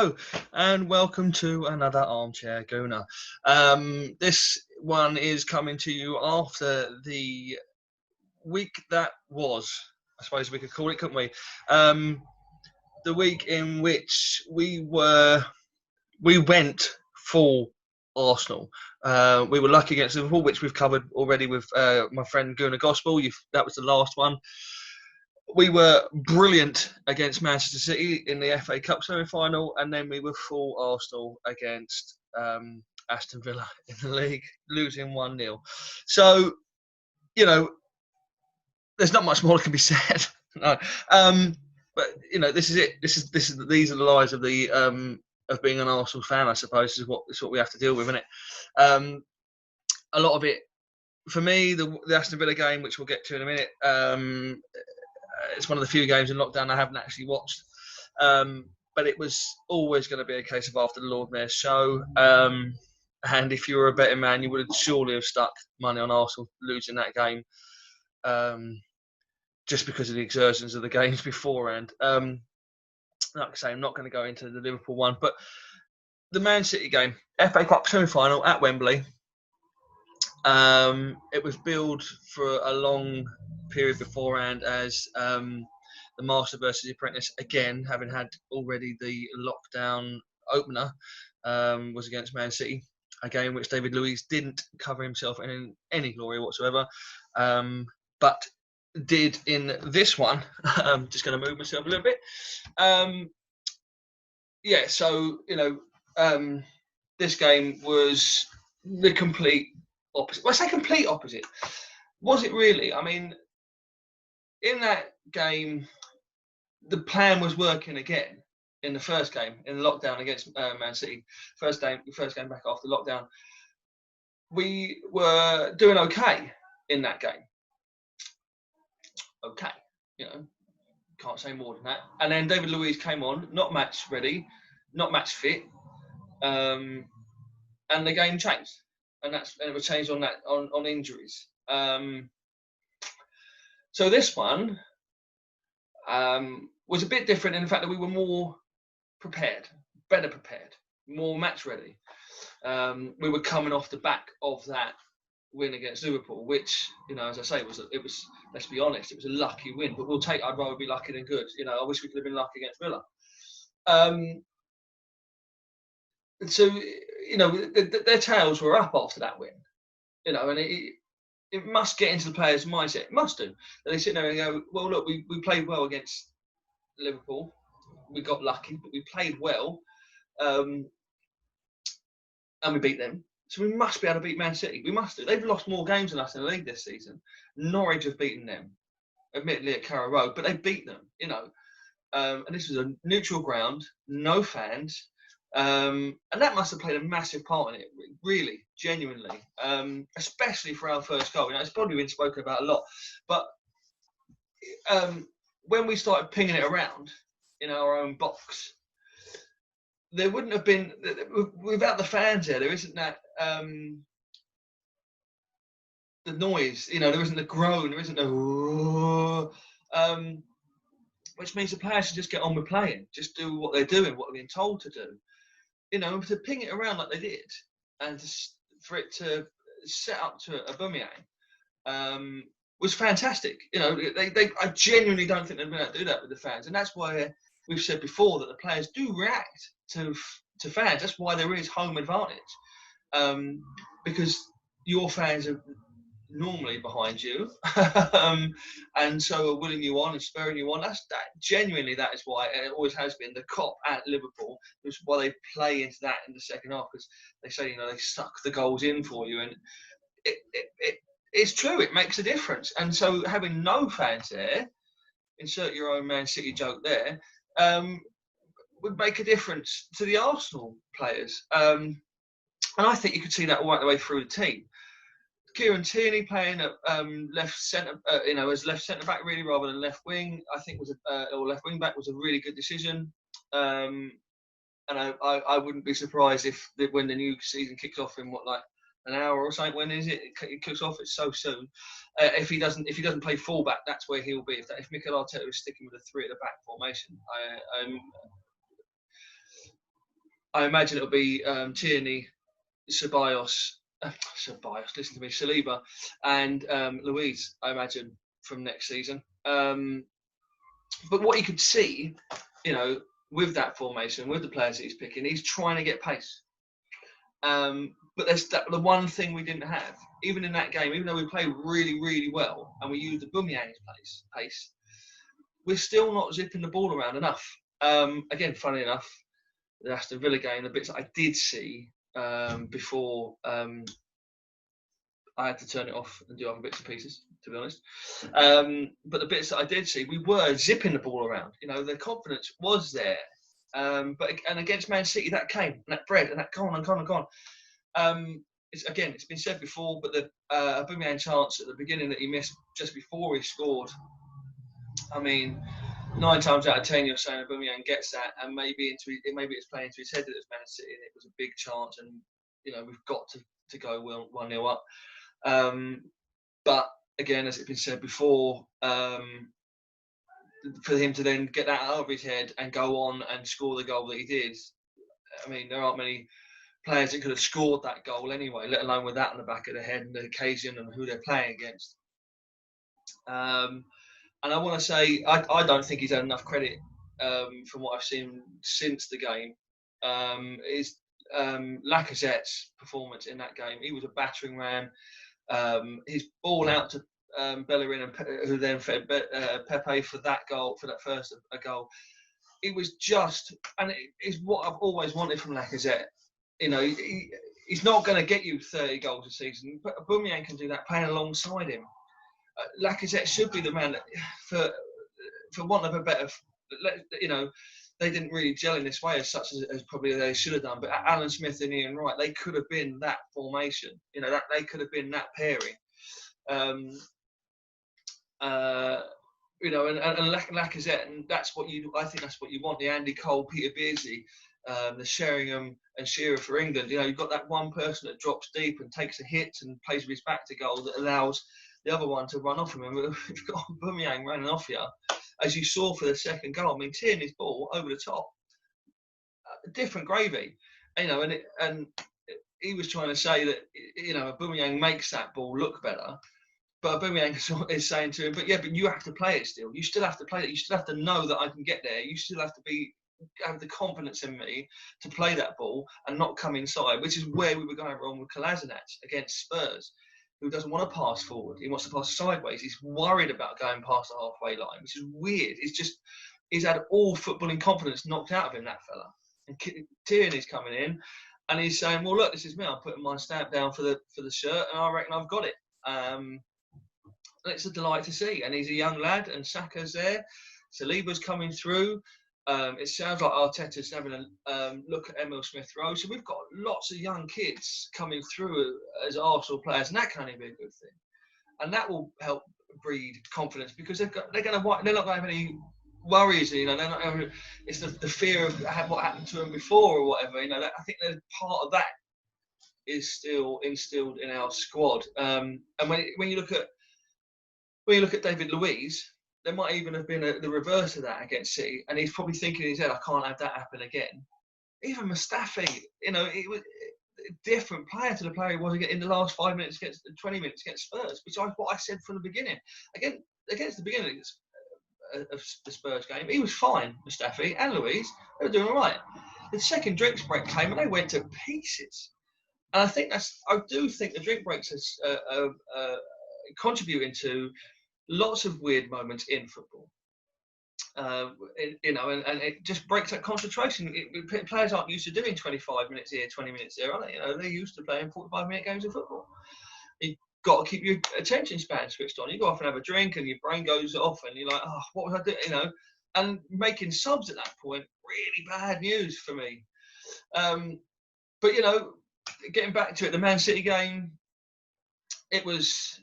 Hello, and welcome to another Armchair Gooner. This one is coming to you after the week that was, I suppose we could call it, couldn't we? The week in which we went full Arsenal. We were lucky against Liverpool, which we've covered already with my friend Gooner Gospel. That was the last one. We were brilliant against Manchester City in the FA Cup semi-final, and then we were full Arsenal against Aston Villa in the league, losing 1-0. So, there's not much more that can be said. No. But this is it. These are the lies of the of being an Arsenal fan, I suppose. Is what we have to deal with, isn't it? A lot of it, for me, the Aston Villa game, which we'll get to in a minute. It's one of the few games in lockdown I haven't actually watched. But it was always going to be a case of after the Lord Mayor's show. And if you were a betting man, you would surely have stuck money on Arsenal losing that game just because of the exertions of the games beforehand. Like I say, I'm not going to go into the Liverpool one. But the Man City game, FA Cup semi-final at Wembley. It was billed for a long period beforehand as the Master versus Apprentice, again, having had already the lockdown opener, was against Man City, a game which David Luiz didn't cover himself in any glory whatsoever, but did in this one. I'm just going to move myself a little bit. This game was the complete opposite. Well, I say complete opposite. Was it really? I mean, in that game, the plan was working again. In the first game, in the lockdown against Man City, first game back after lockdown, we were doing okay in that game. Okay, can't say more than that. And then David Luiz came on, not match ready, not match fit, and the game changed. And it was changed on injuries. So this one was a bit different in the fact that we were more prepared, better prepared, more match ready. We were coming off the back of that win against Liverpool, which, as I say, it was. Let's be honest, it was a lucky win. But I'd rather be lucky than good. I wish we could have been lucky against Villa. So their tails were up after that win. And it must get into the players' mindset. It must do. And they sit there and go, well, look, we played well against Liverpool. We got lucky, but we played well. And we beat them. So we must be able to beat Man City. We must do. They've lost more games than us in the league this season. Norwich have beaten them, admittedly at Carrow Road, but they beat them, And this was a neutral ground, no fans. And that must have played a massive part in it, really, genuinely, especially for our first goal. It's probably been spoken about a lot. But when we started pinging it around in our own box, there wouldn't have been, without the fans there isn't that, the noise, there isn't the groan, there isn't the, which means the players should just get on with playing, just do what they're doing, what they're being told to do. To ping it around like they did, and for it to set up to Aubameyang, was fantastic. I genuinely don't think they've been able to do that with the fans, and that's why we've said before that the players do react to fans. That's why there is home advantage, because your fans are normally behind you, and so are willing you on and spurring you on. That is why, and it always has been, the cop at Liverpool. That's why they play into that in the second half, because they say they suck the goals in for you, and it's true. It makes a difference. And so having no fans there, insert your own Man City joke there, would make a difference to the Arsenal players, and I think you could see that all right the way through the team. Kieran Tierney playing at left centre, as left centre back really rather than left wing, I think or left wing back was a really good decision. And I wouldn't be surprised if when the new season kicks off in an hour or something. When is it? It kicks off. It's so soon. If he doesn't play fullback, that's where he'll be. If Mikel Arteta is sticking with a 3 at the back formation, I imagine it'll be Tierney, Ceballos, listen to me, Saliba, and Luiz, I imagine, from next season. But what you could see, with that formation, with the players that he's picking, he's trying to get pace. But there's the one thing we didn't have, even in that game, even though we played really, really well and we used the Aubameyang's pace, we're still not zipping the ball around enough. Again, funny enough, the Aston Villa game, the bits that I did see before I had to turn it off and do other bits and pieces, to be honest. But the bits that I did see, we were zipping the ball around. The confidence was there. But against Man City, that came, and that bred, and that gone. It's been said before, but the Aubameyang chance at the beginning that he missed just before he scored, I mean, 9 times out of 10 you're saying Aubameyang gets that, and maybe it's playing into his head that it's Man City and it was a big chance, and we've got to go 1-0 up. But again, as it's been said before, for him to then get that out of his head and go on and score the goal that he did, I mean, there aren't many players that could have scored that goal anyway, let alone with that in the back of the head and the occasion and who they're playing against. And I want to say, I don't think he's had enough credit from what I've seen since the game. Is Lacazette's performance in that game. He was a battering ram. His ball out to Bellerin, who then fed Pepe for that goal, for that first goal. It was just, and it is what I've always wanted from Lacazette. He's not going to get you 30 goals a season, but Aubameyang can do that playing alongside him. Lacazette should be the man that, for want of a better, they didn't really gel in this way as probably they should have done. But Alan Smith and Ian Wright, they could have been that formation. That they could have been that pairing. And Lacazette, and I think that's what you want. The Andy Cole, Peter Beardsley, the Sheringham and Shearer for England. You've got that one person that drops deep and takes a hit and plays with his back to goal that allows the other one to run off of him. We've got Aubameyang running off here, as you saw for the second goal. I mean, Tierney's ball over the top, different gravy, and he was trying to say that Aubameyang makes that ball look better, but Aubameyang is saying to him, but you have to play it still. You still have to play it. You still have to know that I can get there. You still have to have the confidence in me to play that ball and not come inside, which is where we were going wrong with Kolasinac against Spurs, who doesn't want to pass forward. He wants to pass sideways. He's worried about going past the halfway line, which is weird. He's had all footballing confidence knocked out of him, that fella. And Tierney's coming in and he's saying, well, look, this is me. I'm putting my stamp down for the shirt and I reckon I've got it. It's a delight to see. And he's a young lad and Saka's there. Saliba's coming through. It sounds like Arteta's having a look at Emil Smith-Rowe. So we've got lots of young kids coming through as Arsenal players, and that can only be a good thing. And that will help breed confidence because they're not going to have any worries. It's the fear of what happened to them before or whatever. I think that part of that is still instilled in our squad. And when you look at David Luiz, there might even have been the reverse of that against City, and he's probably thinking in his head, I can't have that happen again. Even Mustafi, it was a different player to the player he was in the last 5 minutes, 20 minutes against Spurs, which is what I said from the beginning. Again, against the beginning of the Spurs game, he was fine, Mustafi and Luiz. They were doing all right. The second drinks break came and they went to pieces. And I do think the drink breaks is contributing to lots of weird moments in football, and it just breaks that concentration. Players aren't used to doing 25 minutes here, 20 minutes there, are they? They're used to playing 45-minute games of football. You've got to keep your attention span switched on. You go off and have a drink, and your brain goes off, and you're like, oh, what was I doing? And making subs at that point, really bad news for me. But getting back to it, the Man City game, it was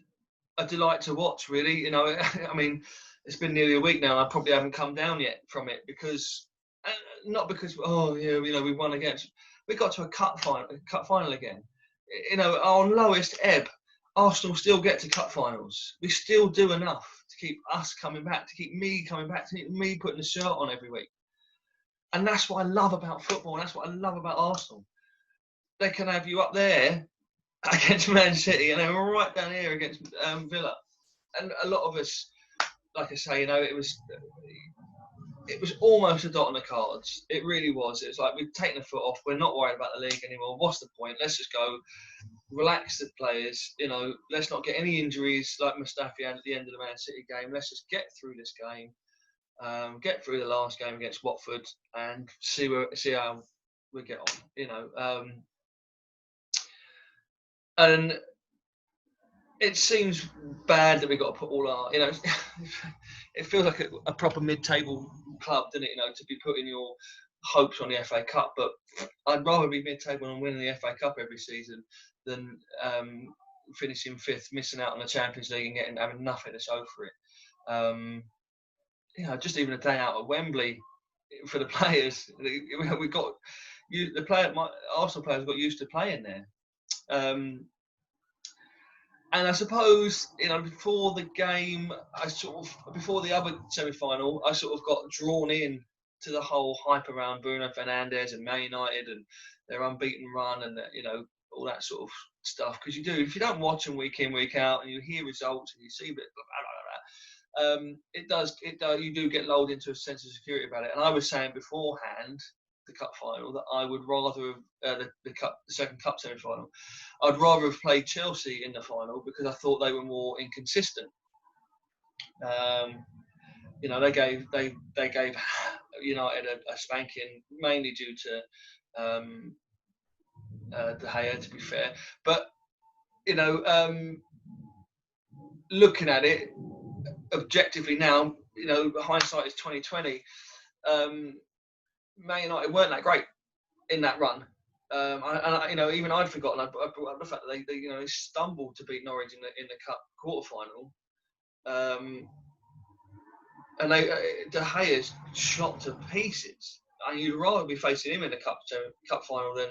a delight to watch, really. I mean, it's been nearly a week now. I probably haven't come down yet from it because, not because, we won against. We got to a cup final again. Our lowest ebb, Arsenal still get to cup finals. We still do enough to keep us coming back, to keep me coming back, to keep me putting the shirt on every week. And that's what I love about football. And that's what I love about Arsenal. They can have you up there against Man City and then right down here against Villa. And a lot of us, like I say, it was almost a dot on the cards. It really was. It was like we've taken the foot off. We're not worried about the league anymore. What's the point? Let's just go relax the players. Let's not get any injuries like Mustafi had at the end of the Man City game. Let's just get through this game, get through the last game against Watford, and see how we get on. And it seems bad that we've got to put all our, it feels like a proper mid-table club, doesn't it? To be putting your hopes on the FA Cup. But I'd rather be mid-table and winning the FA Cup every season than finishing fifth, missing out on the Champions League and having nothing to show for it. Just even a day out at Wembley for the players, we got Arsenal players got used to playing there. And I suppose, before the game, before the other semi-final, I sort of got drawn in to the whole hype around Bruno Fernandes and Man United and their unbeaten run and, all that sort of stuff. Because if you don't watch them week in, week out, and you hear results and you see blah, blah, blah, you do get lulled into a sense of security about it. And I was saying beforehand, the cup final, that I would rather have the second cup semi-final. I'd rather have played Chelsea in the final because I thought they were more inconsistent. They gave United a spanking, mainly due to De Gea, to be fair. But looking at it objectively now, hindsight is 2020. Man United weren't that great in that run, even I'd forgotten. I brought up the fact that they stumbled to beat Norwich in the cup quarterfinal, and De Gea's shot to pieces. And you'd rather be facing him in the cup final than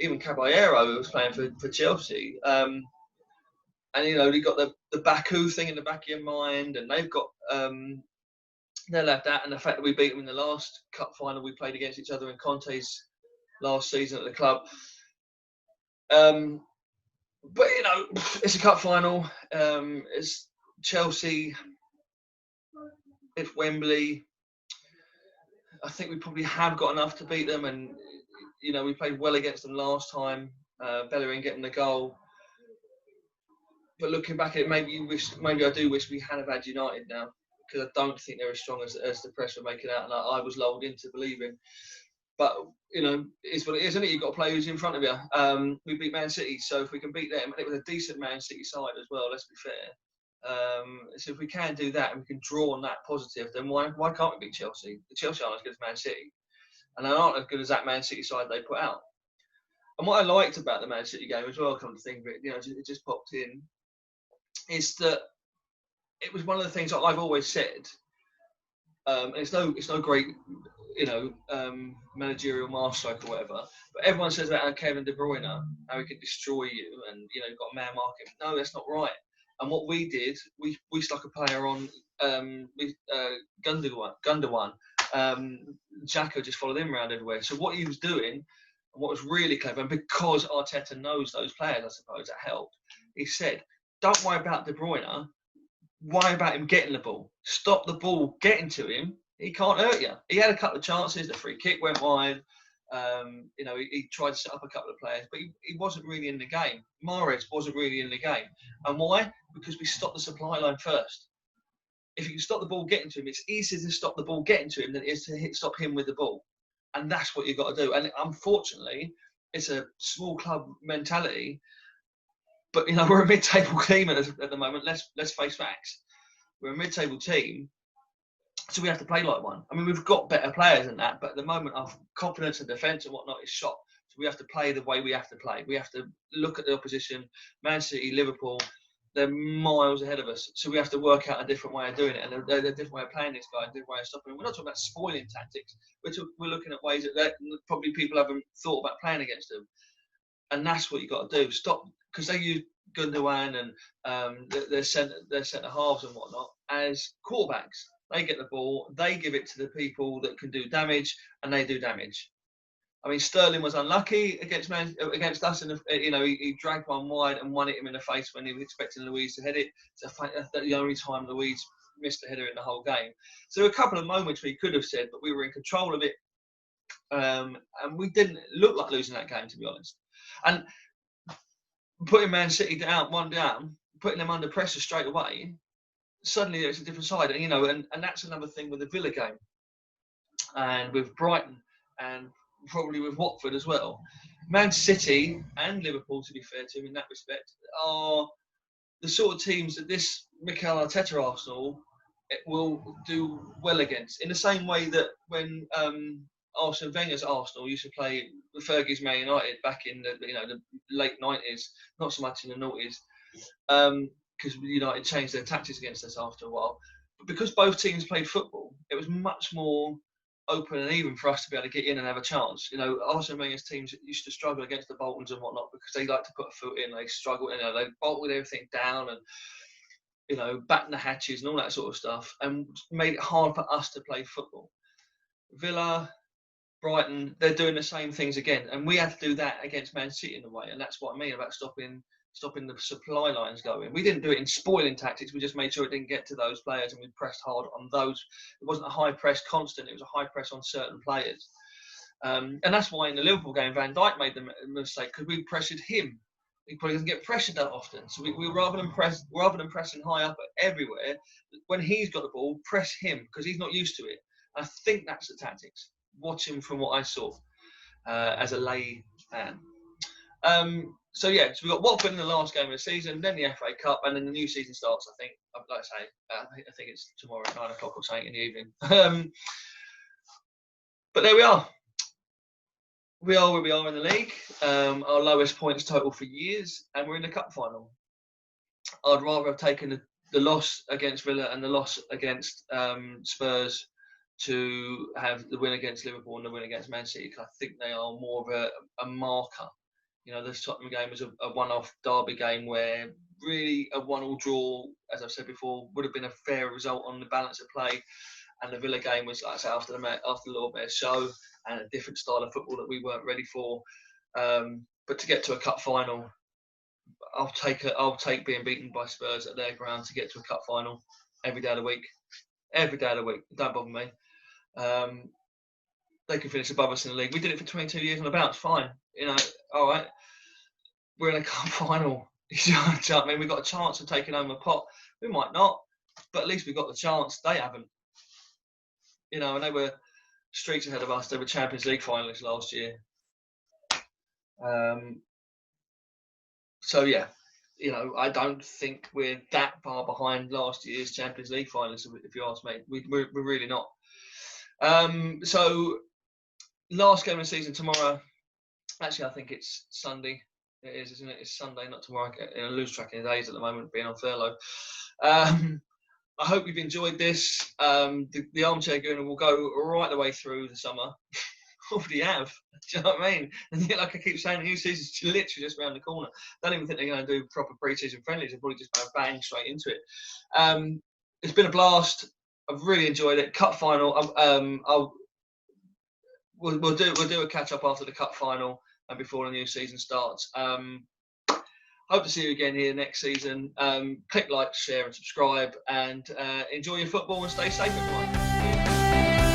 even Caballero, who was playing for Chelsea. And you've got the Baku thing in the back of your mind, and they've got. They'll have that, and the fact that we beat them in the last cup final we played against each other in Conte's last season at the club. But it's a cup final. It's Chelsea. It's Wembley. I think we probably have got enough to beat them, and we played well against them last time. Bellerin getting the goal. But looking back at it, maybe I do wish we had have had United now, because I don't think they're as strong as the press were making out, and I was lulled into believing. But it's what it is, isn't it? You've got to play who's in front of you. We beat Man City, so if we can beat them, it was a decent Man City side as well. Let's be fair. So if we can do that and we can draw on that positive, then why can't we beat Chelsea? The Chelsea aren't as good as Man City, and they aren't as good as that Man City side they put out. And what I liked about the Man City game as well, come to think of it, it just popped in, is that it was one of the things that I've always said. And it's no great, managerial masterstroke or whatever. But everyone says about Kevin De Bruyne, how he could destroy you, and you've got a man market. No, that's not right. And what we did, we stuck a player on Gundogan. Xhaka just followed him around everywhere. So what he was doing, and what was really clever, and because Arteta knows those players, I suppose that helped. He said, "Don't worry about De Bruyne. Worry about him getting the ball. Stop the ball getting to him. He can't hurt you." He had a couple of chances. The free kick went wide. He tried to set up a couple of players, but he wasn't really in the game. Mahrez wasn't really in the game. And why? Because we stopped the supply line first. If you can stop the ball getting to him, it's easier to stop the ball getting to him than it is to stop him with the ball. And that's what you've got to do. And unfortunately, it's a small club mentality. But we're a mid-table team at the moment. Let's face facts. We're a mid-table team, so we have to play like one. I mean, we've got better players than that, but at the moment, our confidence and defence and whatnot is shot. So we have to play the way we have to play. We have to look at the opposition. Man City, Liverpool, they're miles ahead of us. So we have to work out a different way of doing it, and a different way of playing this guy, a different way of stopping him. We're not talking about spoiling tactics. We're looking at ways that probably people haven't thought about playing against them. And that's what you've got to do. Stop, because they use Gundogan and their centre halves and whatnot as quarterbacks. They get the ball, they give it to the people that can do damage, and they do damage. I mean, Sterling was unlucky against us, and he dragged one wide and one hit him in the face when he was expecting Luiz to head it. So I think that's the only time Luiz missed a header in the whole game. So there were a couple of moments where he could have said, but we were in control of it, and we didn't look like losing that game, to be honest. And putting Man City down, putting them under pressure straight away, suddenly it's a different side, and that's another thing with the Villa game, and with Brighton, and probably with Watford as well. Man City and Liverpool, to be fair to him in that respect, are the sort of teams that this Mikel Arteta Arsenal will do well against. In the same way that when Arsene Wenger's Arsenal used to play Fergie's Man United back in the late 90s, not so much in the noughties, because United changed their tactics against us after a while. But because both teams played football, it was much more open and even for us to be able to get in and have a chance. Arsene Wenger's teams used to struggle against the Boltons and whatnot because they like to put a foot in. They struggle, they bolted everything down and batten the hatches and all that sort of stuff, and made it hard for us to play football. Villa, Brighton, they're doing the same things again, and we had to do that against Man City in a way, and that's what I mean about stopping the supply lines going. We didn't do it in spoiling tactics. We just made sure it didn't get to those players, and we pressed hard on those. It wasn't a high press constant. It was a high press on certain players. And that's why in the Liverpool game, Van Dijk made the mistake, because we pressured him. He probably doesn't get pressured that often. So we rather than pressing high up everywhere, when he's got the ball, press him, because he's not used to it. I think that's the tactics. Watching from what I saw as a lay fan. So we've got Watford in the last game of the season, then the FA Cup, and then the new season starts. I think, like I say, I think it's tomorrow at 9 o'clock or something in the evening. But there we are. We are where we are in the league. Our lowest points total for years, and we're in the cup final. I'd rather have taken the loss against Villa and the loss against Spurs to have the win against Liverpool and the win against Man City, because I think they are more of a marker. This Tottenham game was a one-off derby game where really a one-all draw, as I've said before, would have been a fair result on the balance of play. And the Villa game was, like I say, after the Lord Mayor's show and a different style of football that we weren't ready for. But to get to a cup final, I'll take being beaten by Spurs at their ground to get to a cup final every day of the week. Every day of the week. Don't bother me. They can finish above us in the league. We did it for 22 years on a bounce. Fine. All right. We're in a cup final. I mean, we've got a chance of taking home a pot. We might not, but at least we got the chance. They haven't. And they were streets ahead of us. They were Champions League finalists last year. I don't think we're that far behind last year's Champions League finalists, if you ask me. We're really not. So, last game of the season tomorrow. Actually, I think it's Sunday. It is, isn't it? It's Sunday, not tomorrow. I lose track of the days at the moment, being on furlough. I hope you've enjoyed this. The Armchair Gooner will go right the way through the summer. Already have. Do you know what I mean? And like I keep saying, the new season's literally just around the corner. Don't even think they're going to do proper pre-season friendlies. They're probably just going to bang straight into it. It's been a blast. I've really enjoyed it. Cup final. We'll do a catch up after the cup final and before the new season starts. Hope to see you again here next season. Click like, share, and subscribe, and enjoy your football and stay safe, everyone.